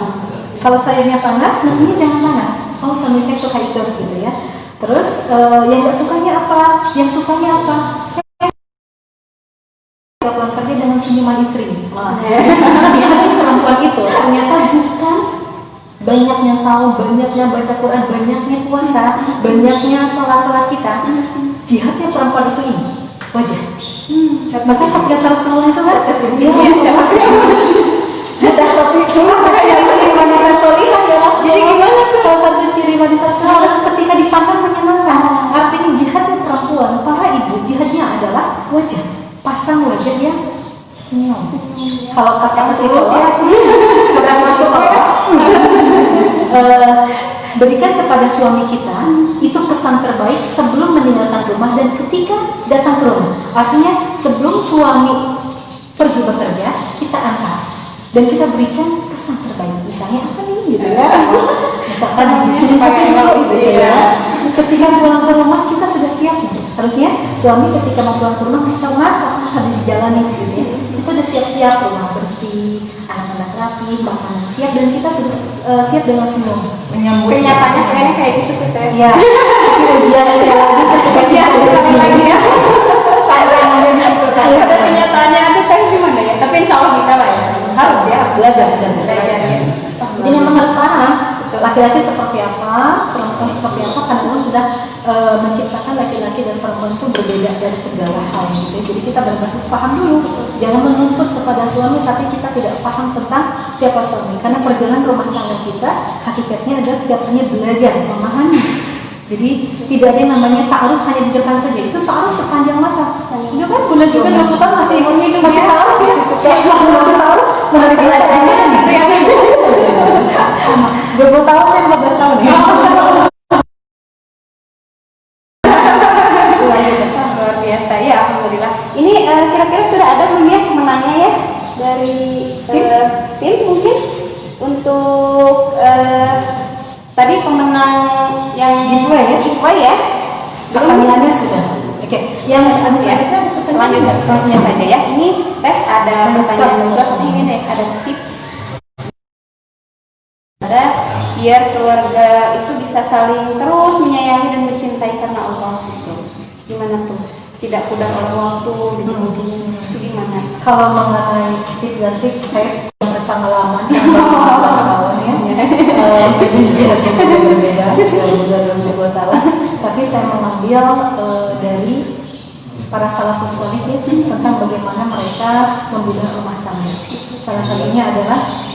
Kalau sayurnya panas, nasinya jangan panas. Oh, suami saya suka itu gitu ya. Terus yang nggak sukanya apa? Yang sukanya apa? Saya pulang kerja dengan senyuman istri. Jihadnya perempuan itu ternyata bukan banyaknya saum, banyaknya baca Quran, banyaknya puasa, banyaknya sholat kita. Jihadnya perempuan itu ini wajah. Maka ketika Rasulullah itu kan, ya Rasulullah. Mudah tapi ciri wanita solihah ya Mas. Jadi gimana tuh? Salah satu ciri wanita solihah ketika dipandang menyenangkan. Artinya jihadnya perempuan, para ibu jihadnya adalah wajah, pasang wajah yang senyum. Kalau kata psikolog sudah masuk apa? Berikan kepada suami kita itu kesan terbaik sebelum meninggalkan rumah dan ketika datang ke rumah. Artinya sebelum suami pergi bekerja kita angkat dan kita berikan kesan terbaik. Misalnya apa nih gitu ya? Misalkan gitu ya. Ketika pulang ke rumah kita sudah siap gitu. Terusnya suami ketika mau pulang ke rumah kasih tahu apa habis dijalani gitu ya. Kita udah siap-siap, rumah bersih, anak-anak rapi, makanan siap dan kita sudah siap dengan senyum. Menyambut. Kenyataannya kayaknya kayak gitu sih teh. Iya. Tapi ujian saya lagi Ujian lagi ya. Ada kenyataannya ada teh gimana ya? Tapi insya Allah bisa lah ya. Harus ya, belajar. Ya. Jadi memang harus paham laki-laki seperti apa, perempuan seperti apa, karena Allah sudah menciptakan laki-laki dan perempuan itu berbeda dari segala hal gitu. Jadi kita benar-benar harus paham dulu. Jangan menuntut kepada suami tapi kita tidak paham tentang siapa suami. Karena perjalanan rumah tangga kita hakikatnya adalah setiap hanya belajar, memahami. Jadi tidak ada yang namanya ta'aruf hanya di depan saja. Itu ta'aruf sepanjang masa. Itu kan guna juga 20 tahun masih ta'aruf ya. Masih ta'aruf. Masih ta'aruf. 20 tahun saya 15 tahun ya. Luar biasa ya, alhamdulillah. Ini kira-kira sudah ada belum ya pemenangnya ya dari tim mungkin untuk tadi pemenang yang giveaway ya. Pertanyaannya sudah. Oke. Yang habis ya. Selanjutnya saja ya. Ini teh ada pertanyaan juga. Ini nih ada tips. Ada biar keluarga itu bisa saling terus menyayangi dan mencintai karena Allah gitu. Gimana tuh? Tidak pudar oleh waktu gitu. Itu gimana? Kalau mengenai tips dan trik saya berpengalaman yang 15 tahun ya. Jadi jihadnya juga berbeda dari 22 tahun. Tapi saya mengambil dari para salafus salih tentang bagaimana mereka membina rumah tangga. Salah satunya adalah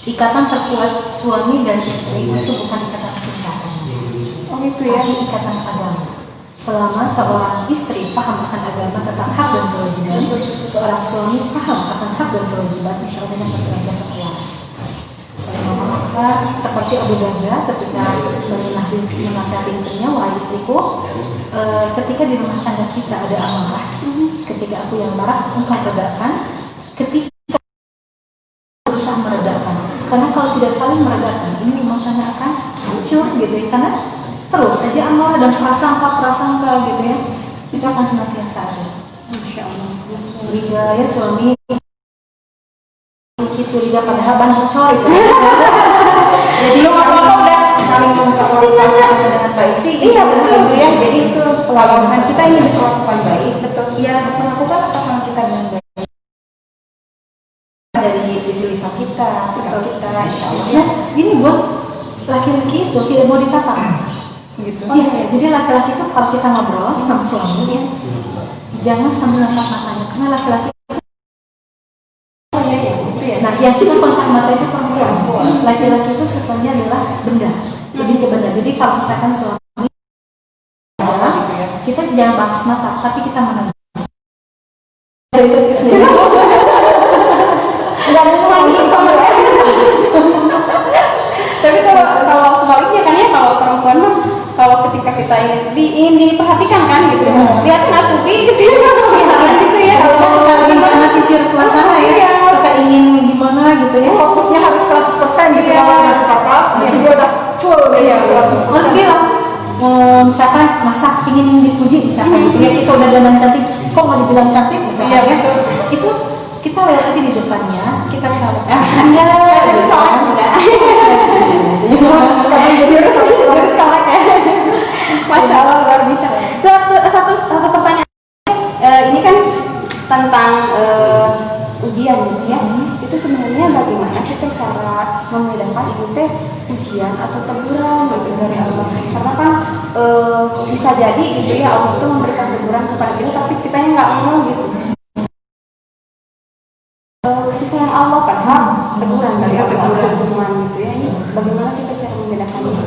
ikatan terkuat suami dan istri itu bukan ikatan cinta. Oh itu ya. Tapi ikatan agama. Selama seorang istri paham akan agama tentang hak dan kewajiban, seorang suami paham akan hak dan kewajiban, insya Allah akan senantiasa selaras. Maka seperti Abu Darda ketika menasihati istrinya, wahai istriku, ketika di rumah tangga kita ada amarah, ketika aku yang marah, engkau redakan, ketika berusaha meredakan. Karena kalau tidak saling meredakan, ini rumah tangga akan hancur gitu ya. Karena terus aja amarah dan prasangka gitu ya, itu akan senantiasa ada. Insya Allah. Liga ya suami itu liga padahal banyak coy. Jadi apa udah saling memperlakukan dengan baik sih. Iya betul ya. Jadi itu pengalaman kita ini diperlakukan baik. Betul. Iya perlakukan pasangan kita dengan baik. Dari sisi lisan kita, sikap kita, insya Allah. Nah, ini buat laki-laki itu tidak mau ditata. Gitu. Iya. Jadi laki-laki itu kalau kita ngobrol sama suami ya, jangan sambil natap matanya, karena laki-laki. Nah, yang suka kontak mata itu perempuan. Laki-laki itu sukanya adalah benda, lebih ke benda. Jadi kalau misalkan suami kita jangan bahas mata, tapi kita menang. Nggak ada lagi sama. Tapi kalau sebaliknya kan ya, kalau perempuan mah kalau ketika kita ingin diperhatikan kan gitu, lihatin atuh bi kesini gitu ya. Kita suka menikmati suasana ya, suka ingin gimana gitu ya. Fokusnya harus 100% gitu kalau ada kakak, jadi dia udah full ya. Harus bilang, misalkan masak ingin dipuji misalkan gitu ya, kita udah dandan cantik, kok nggak dibilang cantik misalnya ya, itu kita lewat aja di depannya, kita cakap enggak, Soalnya udah. terus Terus kalak ya. Masya Allah, luar biasa. Satu pertanyaan, ini kan tentang ujian gitu ya. Itu sebenarnya bagaimana sih teh cara membedakan ini teh ujian atau teguran gitu dari Allah? Karena kan bisa jadi gitu ya, Allah itu memberikan teguran kepada kita tapi kitanya nggak mau gitu. Kasih sayang Allah padahal teguran dari Allah, teguran gitu ya. Ini bagaimana sih teh cara membedakannya?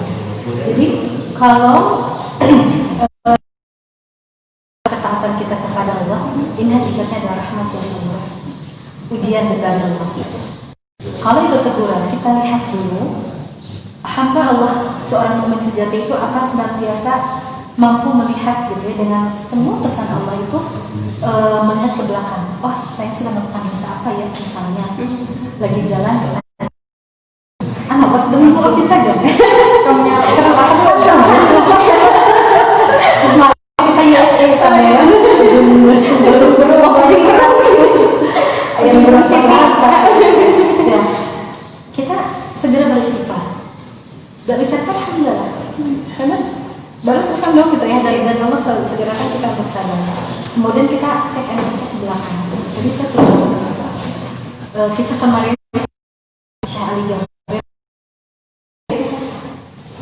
jadi kalau ketaatan kita kepada Allah ini hakikatnya adalah rahmat dari Allah, ujian dari Allah. Kalau itu teguran, kita lihat dulu hamba Allah, seorang mukmin sejati itu akan senantiasa mampu melihat gitu ya, dengan semua pesan Allah itu melihat ke belakang. Oh, saya sudah melakukan dosa apa ya, misalnya lagi jalan ke anak pas demi ngikutin saja kita USA sama ya kita segera beristighfar dan ucapkan alhamdulillah, karena baru pesan dong gitu ya dari Allah, segerakan kita untuk sadar. Kemudian kita cek ke belakang. Jadi saya sudah berdosa. Kisah kemarin Syekh Ali Jabir,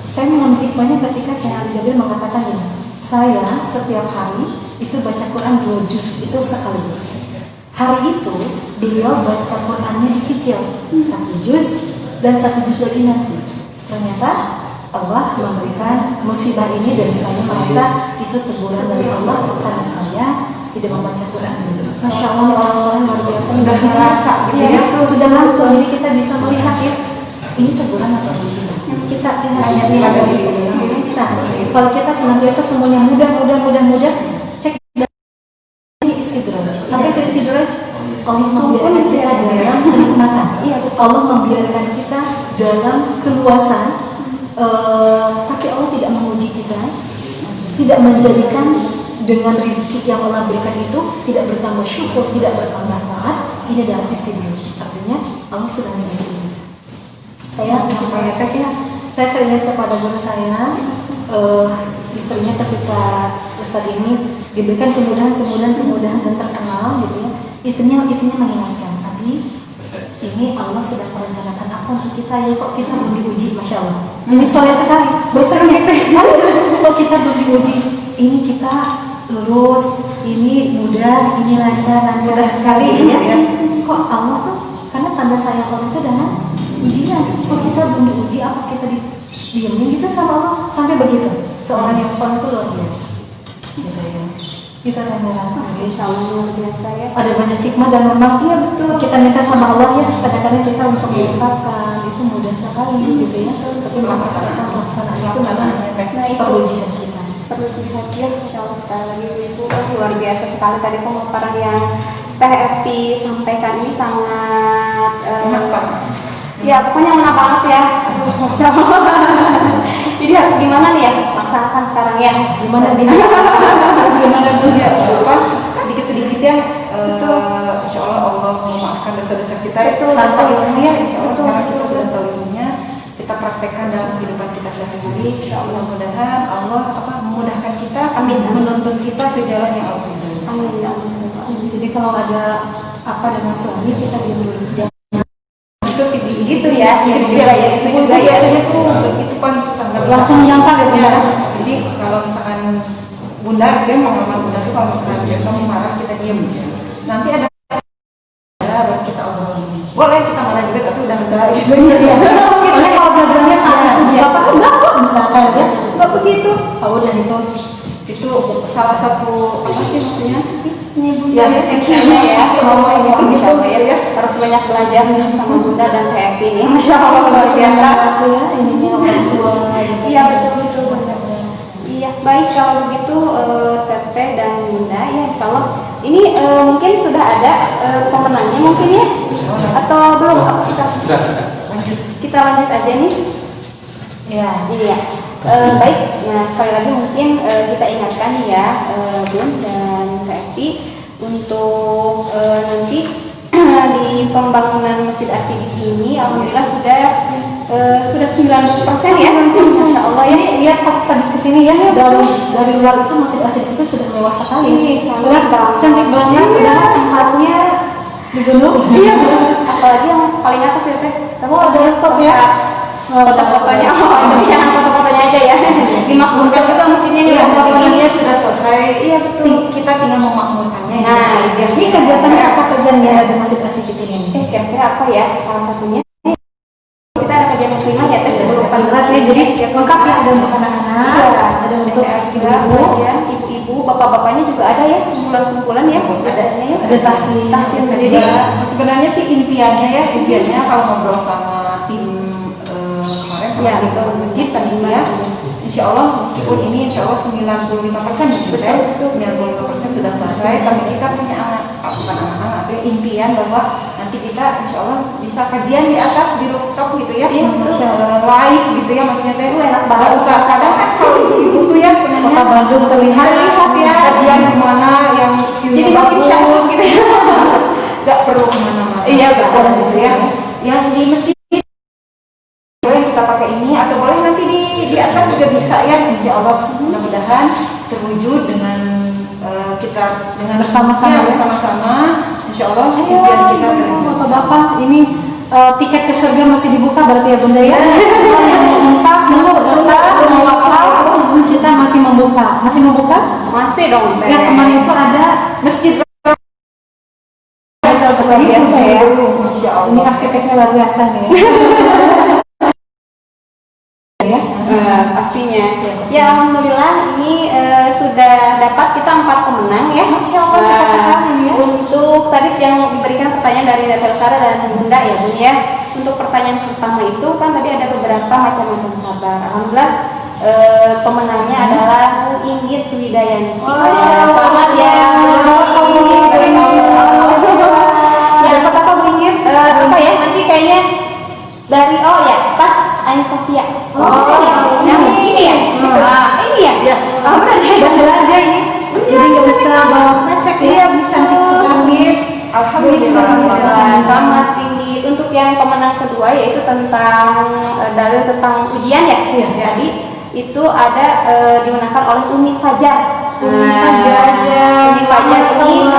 saya mengambil hikmahnya ketika Syekh Ali Jabir mengatakan gini, saya setiap hari itu baca Quran 2 juz itu sekaligus. Hari itu beliau baca Qurannya dicicil 1 juz dan 1 juz lagi nanti. Ternyata Allah memberikan musibah ini dan saya merasa itu teguran dari Allah karena saya tidak membaca Quran 2 juz. Masya Allah, orang-orang luar biasa sudah merasa gitu ya, sudah langsung. Jadi kita bisa melihat ya, ini teguran atau musibah. Kita hanya lihat dari kita. Kalau kita senantiasa semuanya mudah, cek ini istidraj. Apa itu istidraj? Allah membiarkan kita dalam kenikmatan. Allah membiarkan kita dalam keluasan, tapi Allah tidak menguji kita, tidak menjadikan dengan rezeki yang Allah berikan itu tidak bertambah syukur, tidak bertambah taat. Ini adalah istidraj. Artinya Allah sedang menguji. Saya sampai ya, saya teringat kepada guru saya, istrinya ketika Ustadz ini diberikan kemudahan dan terkenal gitu ya, istrinya mengingatkan, Abi, ini Allah sedang merencanakan apa untuk kita ya, kok kita belum diuji, Masya Allah. Ini soleh sekali, biasanya kok kita belum diuji, ini kita lulus, ini mudah, ini lancar sekali ya. Kok Allah tuh, karena tanda sayang Allah itu dengan ujian. Kok kita belum diuji, apa kita diemin gitu sama Allah sampai begitu. Seorang yang soleh itu luar biasa. Gitu ya. Kita tanya Insya Allah luar biasa ya. ada banyak hikmah dan memang iya betul kita minta sama Allah ya, kadang-kadang kita untuk mengungkapkan itu mudah sekali gitu ya, tapi melaksanakannya itu memang perlu jihad kita. Perlu jihad ya, Insya Allah. Sekali lagi Ibu, luar biasa sekali tadi pemaparan yang Teh Epi sampaikan ini sangat ya pokoknya ngena banget ya. Jadi harus gimana nih ya, laksanakan sekarang ya. Gimana tuh ya, sedikit-sedikit ya. Insya Allah Allah memaafkan dosa-dosa kita itu tanpa ilmu ya, Insya Allah sekarang kita sudah tahu ilmunya, kita praktekkan dalam kehidupan kita sehari-hari. Insya Allah mudah-mudahan Allah memudahkan kita, menuntun kita ke jalan yang Allah ridhoi. Amin. Jadi kalau ada apa dengan suami kita diam dulu. Gitu ya, itu juga biasanya tuh itu kan susah Langsung menyangkal ya. Jadi kalau misalkan bunda itu pengalaman bunda tuh kalau misalkan kamu marah kita diam, nanti ada baru kita obrolin. Boleh kita marah juga tapi udah enggak gitu ya. Soalnya kalau dua-duanya salah itu dia apa enggak kok misalkan ya, enggak begitu. Oh udah itu itu salah satu apa sih maksudnya? Ya, Intinya ya, mau ini gitu ya, harus banyak belajar nih sama Bunda dan Teh Evi nih. Masya Allah luar biasa. ya ininya orang tua. Iya betul Bunda. Iya baik kalau begitu Teteh dan Bunda ya Insya Allah ini mungkin sudah ada pemenangnya mungkin ya atau belum? Kita lanjut aja nih. Ya. Iya. Baik, nah sekali lagi mungkin kita ingatkan ya Bun dan Kak Evi untuk nanti di pembangunan Masjid Asyidik ini alhamdulillah sudah 90% ya. Masya Allah ya. Ini lihat pas tadi kesini ya dari luar itu Masjid Asyidik itu sudah mewah sekali. Ini Udah cantik banget, udah tempatnya di gunung. Iya. Apalagi yang paling atas ya Teh. Kamu ada laptop ya? Foto-fotonya, jangan foto-fotonya aja ya. Dimakmurkan juga mesinnya nih. Fotonya sudah selesai. Iya betul. Kita tinggal memakmurkannya. Nah, ini kegiatannya apa saja nih ada di Masjid Asyidik ini? Kira-kira apa ya salah satunya? Kita ada kajian muslimah ya Teh sebelum Berat ya, jadi lengkap ya, ada untuk anak-anak, Iya, ada untuk ibu-ibu, bapak-bapaknya juga ada ya, kumpulan-kumpulan ya, adanya ya. ada taslim. Jadi sebenarnya sih impiannya kalau ngobrol sama tim kemarin sama Ya, tim betul. masjid tadi ya, Insya Allah meskipun ini Insya Allah 95% gitu ya, 95% sudah selesai. Tapi kita punya anak-anak itu impian bahwa nanti kita Insya Allah bisa kajian di atas di rooftop gitu ya, live gitu ya, maksudnya itu enak banget. Usaha kadang kan kalau ibu tuh ya Kota sebenarnya Bandung terlihat ya kajian kemana yang Jadi makin syahus gitu ya. nggak perlu kemana-mana. Iya, betul. Gitu ya. Yang di masjid boleh kita pakai ini atau boleh nanti di atas juga bisa ya. Insya Allah mudah-mudahan terwujud dengan kita dengan Bersama-sama ya. bersama-sama. Insya Allah impian kita Bapak-bapak ini tiket ke surga masih dibuka berarti ya Bunda ya. Yang mau infak, mau sedekah, mau wakaf, kita masih membuka. Masih membuka? Masih dong. Ya kemarin itu ada masjid luar biasa ya. Insya Allah. ini arsiteknya luar biasa nih. Ya. Pastinya. Ya alhamdulillah ini sudah dapat kita 4 pemenang ya. Masya Allah, cepat sekali ya. Untuk tadi yang diberikan pertanyaan dari Telsara dan Bunda ya Bun ya. Untuk pertanyaan pertama itu kan tadi ada beberapa macam-macam sabar. Alhamdulillah pemenangnya adalah Bu Inggit Widayanti. Selamat ya. Ya dapat apa Bu Inggit? Apa ya nanti kayaknya dari pas Ain Sofia. Yang ini ya. Ini ya. Benar ya. Dan belanja ini. Jadi nggak bisa bawa kresek ya. Cantik sekali. Alhamdulillah. Selamat tinggi. Untuk yang pemenang kedua yaitu tentang dalil tentang ujian ya. Iya. Jadi itu ada dimenangkan oleh Umi Fajar. Umi Fajar. Umi Fajar ini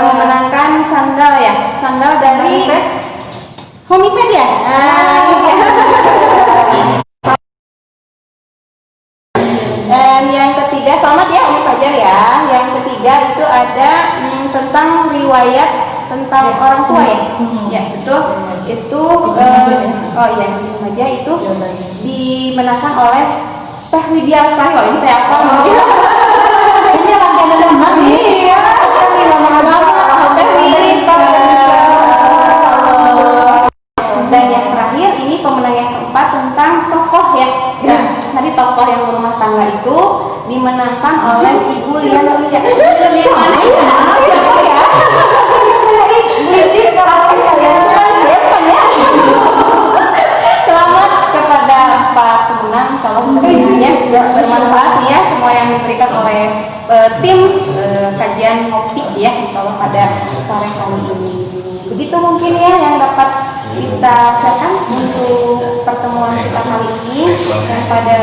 memenangkan sandal ya. Sandal dari Homiped ya. Dan yang ketiga, selamat ya Umi Fajar ya. Yang ketiga itu ada tentang riwayat tentang orang tua ya. Ya betul. Itu remaja itu dimenangkan oleh Teh Widya Lestari. Ini saya apa? Ini rangkaian teman nih. Iya. Teh Widya. Dan yang terakhir ini pemenang yang keempat tentang tokoh ya. Tadi tokoh yang berumah tangga itu dimenangkan oleh Ibu Lia Nolia. Siapa ya? Selamat kepada 4 pemenang. Insyaallah semuanya bermanfaat ya semua yang diberikan oleh tim kajian ngopi ya insyaallah pada sore kali ini. Begitu mungkin ya yang dapat kita sharekan untuk pertemuan kita kali ini. Dan pada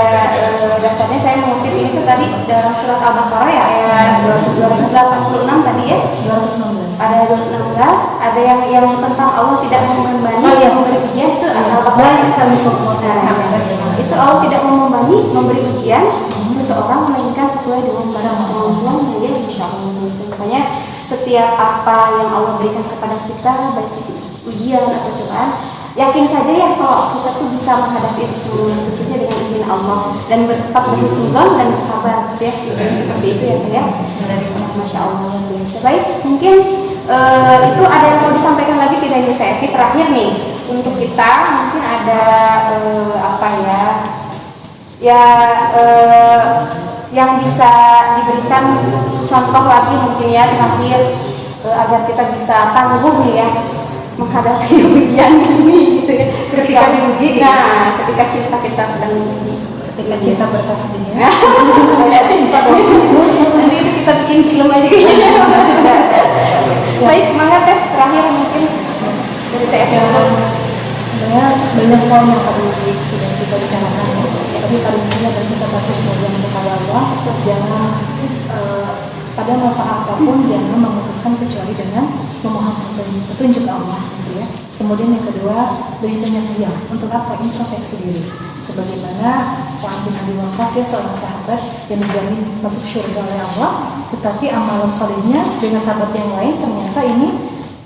dasarnya saya mengutip ini tuh tadi dalam surat Al-Baqarah ya ayat 286 tadi ya. 216. Ada 216, ada yang tentang Allah tidak membebani memberi ujian itu Al-Baqarah yang kami itu Allah tidak memberi ujian seseorang melainkan sesuai dengan batas kemampuan dia insyaallah. Makanya setiap apa yang Allah berikan kepada kita baik itu ujian atau cobaan, yakin saja ya kalau kita tuh bisa menghadapi itu semuanya tentunya dengan izin Allah dan tetap berhusnuzon dan bersabar ya. Seperti itu ya Teh ya. Masya Allah luar biasa. Baik, mungkin itu ada yang mau disampaikan lagi tidak ini Teh? Terakhir nih untuk kita mungkin ada apa ya? Ya yang bisa diberikan contoh lagi mungkin ya terakhir agar kita bisa tangguh nih ya menghadapi ujian ini gitu ya. Ketika diuji, nah ketika cinta kita sedang diuji, Ketika cinta bertasbih ya. nanti itu kita bikin film aja kayaknya. Baik, mangga Teh terakhir mungkin dari TF. Sebenarnya banyak poin yang tadi sudah kita bicarakan ya. Tapi paling penting adalah kita fokus kepada Allah. Jangan pada masa apapun jangan memutuskan kecuali dengan memohon petunjuk Allah gitu ya. Kemudian yang kedua, beri pengertian untuk apa? Introspeksi diri. Sebagaimana Sa'ad bin Abi Waqqas ya, seorang sahabat yang dijamin masuk surga oleh Allah, tetapi amalan solehnya dengan sahabat yang lain ternyata ini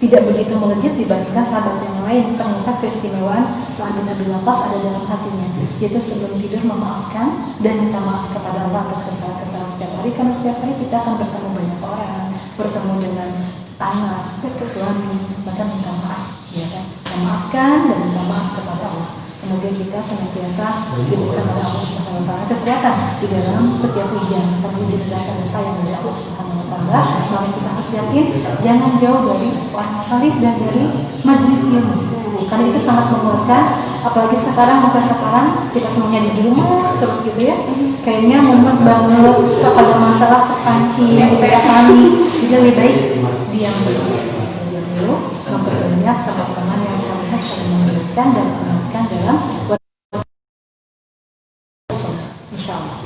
tidak begitu melejit dibandingkan sahabat yang lain. Ternyata keistimewaan Sa'ad bin Abi Waqqas ada dalam hatinya, yaitu sebelum tidur memaafkan dan minta maaf kepada Allah atas kesalahan-kesalahan setiap hari, karena setiap hari kita akan bertemu banyak orang, bertemu dengan anak, suami, bahkan minta maaf, ya kan? Memaafkan dan minta maaf kepada Allah. Semoga kita senantiasa diberikan oleh Allah Subhanahu wa taala kekuatan di dalam setiap ujian, terwujud rasa sayang dari Allah Subhanahu wa taala. Maka kita harus yakin jangan jauh dari orang salih dan dari majelis ilmu. Karena itu sangat menguatkan, apalagi sekarang kita semuanya di rumah terus gitu ya. Kayaknya mumet banget, so ada masalah terpancing, kayak kami. Jadi lebih baik diam dulu, memperbanyak teman-teman yang soleh saling memberikan dan menguatkan dalam insya Allah.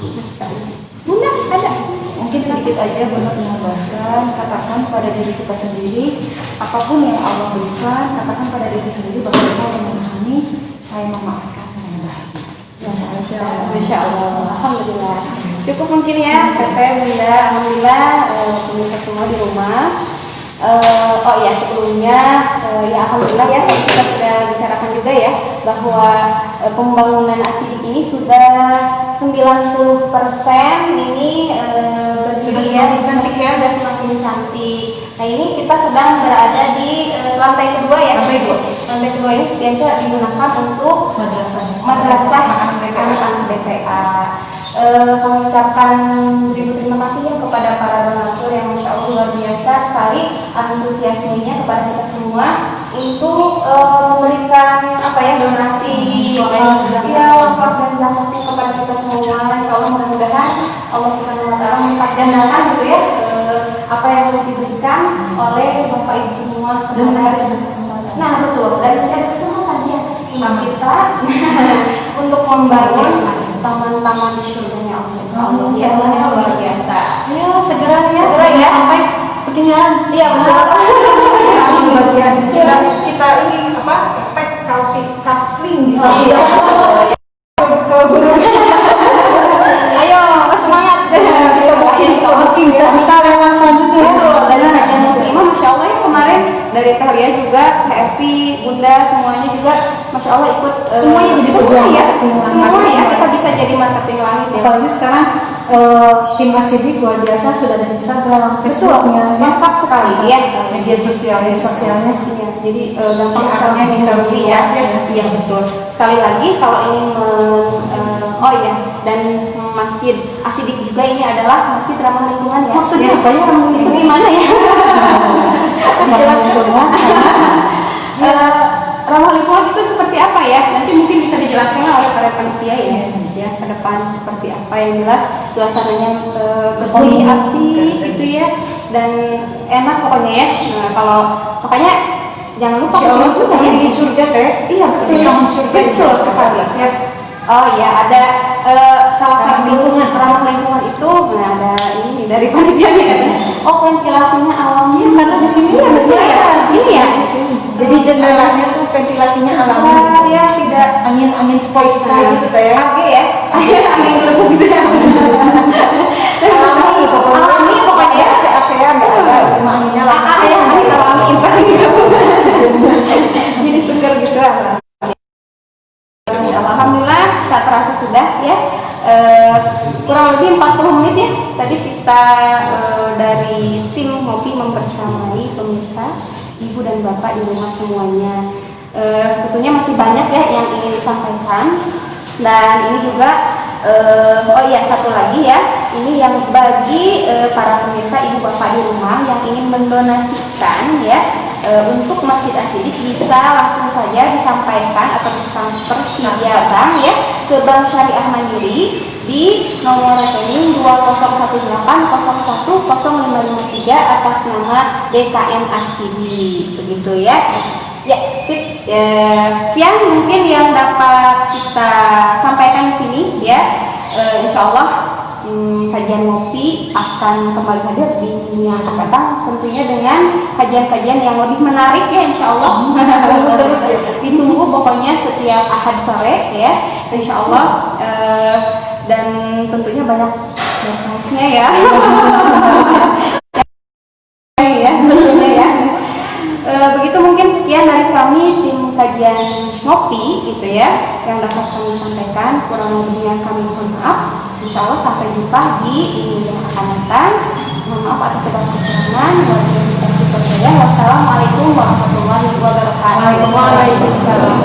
Bunda ada Mungkin sedikit aja untuk menambahkan, katakan pada diri kita sendiri, apapun yang Allah berikan, katakan pada diri sendiri bahwa saya memahami, saya memaafkan, saya bahagia. Masya Allah, alhamdulillah. Cukup mungkin ya, Teteh, Bunda, alhamdulillah pemirsa semua di rumah. Oh ya sebelumnya ya alhamdulillah ya kita sudah bicarakan juga ya bahwa pembangunan Asidik ini sudah 90% ini berdiri ya, cantik ya, sudah semakin cantik. Nah ini kita sedang berada di lantai kedua ya. Lantai kedua ini biasa digunakan untuk madrasah anak-anak BPA. Mengucapkan terima kasih ya kepada para donatur yang Masya Allah luar biasa sekali antusiasmenya kepada kita semua untuk memberikan apa ya donasi ya wakaf dan zakatnya kepada kita semua. Insya Allah mudah-mudahan Allah Subhanahu Wa Taala melipat gandakan gitu ya apa yang telah diberikan oleh Bapak Ibu semua. Dan masih ada kesempatan. Nah betul, dan masih ada kesempatan ya kita untuk membangun taman-taman di surganya Allah. Insya Allah luar biasa. Ya segera ya, sampai ketinggalan. Iya betul. Bagian kita ini apa? Kapling di Oh, iya. Ayo semangat. Kita lewat selanjutnya. Dan muslimah Masya Allah ya kemarin dari Talia juga happy Bunda semuanya juga Masya Allah ikut Semuanya jadi pejuang ya. marketing Semua langit. ya kita bisa jadi marketing langit ya. Apalagi sekarang tim Asidik luar biasa, sudah ada Instagram, Betul, Facebooknya, lengkap sekali ya. media sosialnya. Iya, jadi gampang caranya bisa beli ya. Iya betul. Sekali lagi kalau ingin oh iya dan Masjid Asidik juga ini adalah masjid ramah lingkungan ya. Maksudnya apa ya? Itu gimana ya? Dijelaskan. Ramah lingkungan itu seperti apa ya? Nanti mungkin bisa dijelaskan oleh para panitia ya ke depan seperti apa yang jelas suasananya bersih api gitu ya dan enak pokoknya ya. Nah kalau makanya jangan lupa Allah itu di surga Teh. Iya betul betul sekali ya. Oh iya ada salah satu ramah lingkungan itu nah ada ini dari panitianya katanya. Oh ventilasinya alami karena di sini ya betul ya. Ini ya. Jadi jendelanya tuh ventilasinya alami. Ya tidak Angin sepoi-sepoi gitu Teh. AG ya. Angin berlebih gitu ya. Alami pokoknya ya. AC-nya nggak ada, cuma anginnya langsung. Angin alami impact gitu. Jadi seger gitu. Alhamdulillah tak terasa sudah sudah ya. Kurang lebih 40 menit ya tadi kita dari tim ngopi membersamai pemirsa, ibu dan bapak di rumah semuanya. Sebetulnya masih banyak ya yang ingin disampaikan, dan ini juga oh iya, satu lagi ya, ini yang bagi para pemirsa ibu bapak di rumah yang ingin mendonasikan ya untuk Masjid As-Siddiq, bisa langsung saja disampaikan atau ditransfer via bank ya ke Bank Syariah Mandiri di nomor rekening 2018010553 atas nama DKM As-Siddiq, begitu ya. Ya, sip. Sekian mungkin yang dapat kita sampaikan di sini ya. Insya Allah kajian ngopi akan kembali hadir di yang akan datang, tentunya dengan kajian-kajian yang lebih menarik ya, insya Allah. Tunggu terus, ditunggu pokoknya setiap Ahad sore ya, insya Allah. Dan tentunya banyak surprise-nya ya. Ya, tentunya ya. Begitu mungkin sekian dari kami tim kajian ngopi gitu ya yang dapat kami sampaikan. Kurang lebihnya kami mohon maaf. Insya Allah sampai jumpa di minggu yang akan datang. Mohon maaf atas segala kekurangan. Wassalamualaikum warahmatullahi wabarakatuh. Waalaikumsalam.